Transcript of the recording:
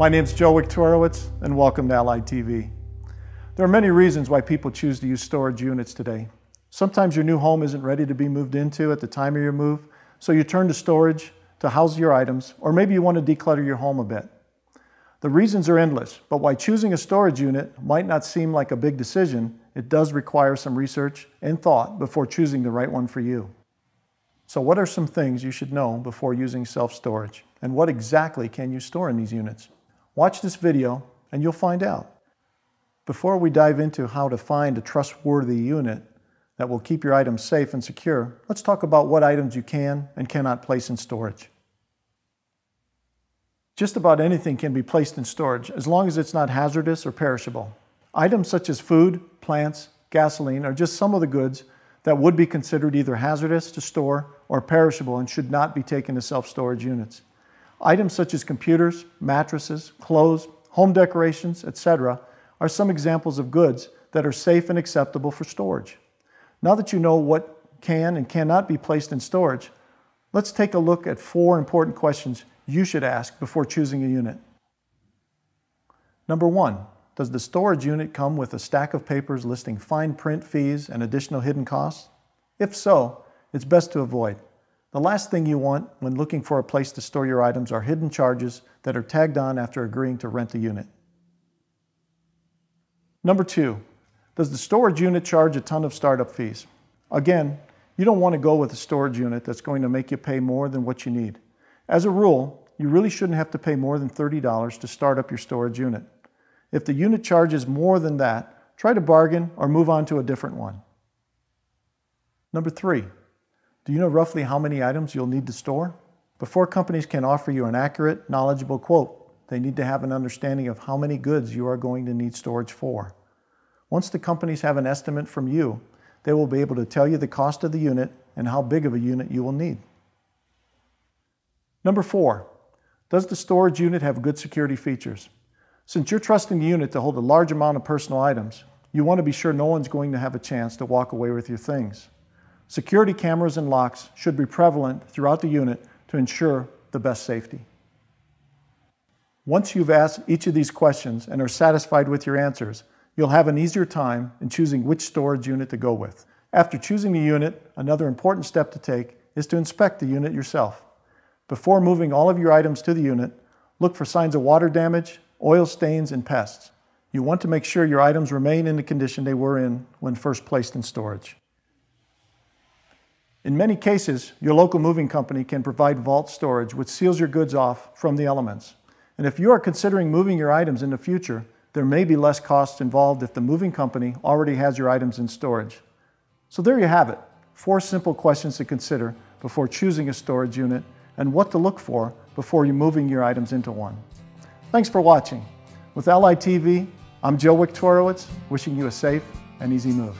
My name's Joe Wiktorowicz, and welcome to Allied TV. There are many reasons why people choose to use storage units today. Sometimes your new home isn't ready to be moved into at the time of your move, so you turn to storage to house your items, or maybe you want to declutter your home a bit. The reasons are endless, but why choosing a storage unit might not seem like a big decision, it does require some research and thought before choosing the right one for you. So what are some things you should know before using self-storage? And what exactly can you store in these units? Watch this video and you'll find out. Before we dive into how to find a trustworthy unit that will keep your items safe and secure, let's talk about what items you can and cannot place in storage. Just about anything can be placed in storage as long as it's not hazardous or perishable. Items such as food, plants, gasoline are just some of the goods that would be considered either hazardous to store or perishable and should not be taken to self-storage units. Items such as computers, mattresses, clothes, home decorations, etc. are some examples of goods that are safe and acceptable for storage. Now that you know what can and cannot be placed in storage, let's take a look at 4 important questions you should ask before choosing a unit. Number 1, does the storage unit come with a stack of papers listing fine print fees and additional hidden costs? If so, it's best to avoid. The last thing you want when looking for a place to store your items are hidden charges that are tagged on after agreeing to rent the unit. Number 2, does the storage unit charge a ton of startup fees? Again, you don't want to go with a storage unit that's going to make you pay more than what you need. As a rule, you really shouldn't have to pay more than $30 to start up your storage unit. If the unit charges more than that, try to bargain or move on to a different one. Number 3, do you know roughly how many items you'll need to store? Before companies can offer you an accurate, knowledgeable quote, they need to have an understanding of how many goods you are going to need storage for. Once the companies have an estimate from you, they will be able to tell you the cost of the unit and how big of a unit you will need. Number 4, does the storage unit have good security features? Since you're trusting the unit to hold a large amount of personal items, you want to be sure no one's going to have a chance to walk away with your things. Security cameras and locks should be prevalent throughout the unit to ensure the best safety. Once you've asked each of these questions and are satisfied with your answers, you'll have an easier time in choosing which storage unit to go with. After choosing the unit, another important step to take is to inspect the unit yourself. Before moving all of your items to the unit, look for signs of water damage, oil stains, and pests. You want to make sure your items remain in the condition they were in when first placed in storage. In many cases, your local moving company can provide vault storage which seals your goods off from the elements. And if you are considering moving your items in the future, there may be less costs involved if the moving company already has your items in storage. So there you have it, 4 simple questions to consider before choosing a storage unit and what to look for before you're moving your items into one. Thanks for watching. With Allied TV, I'm Joe Wiktorowicz, wishing you a safe and easy move.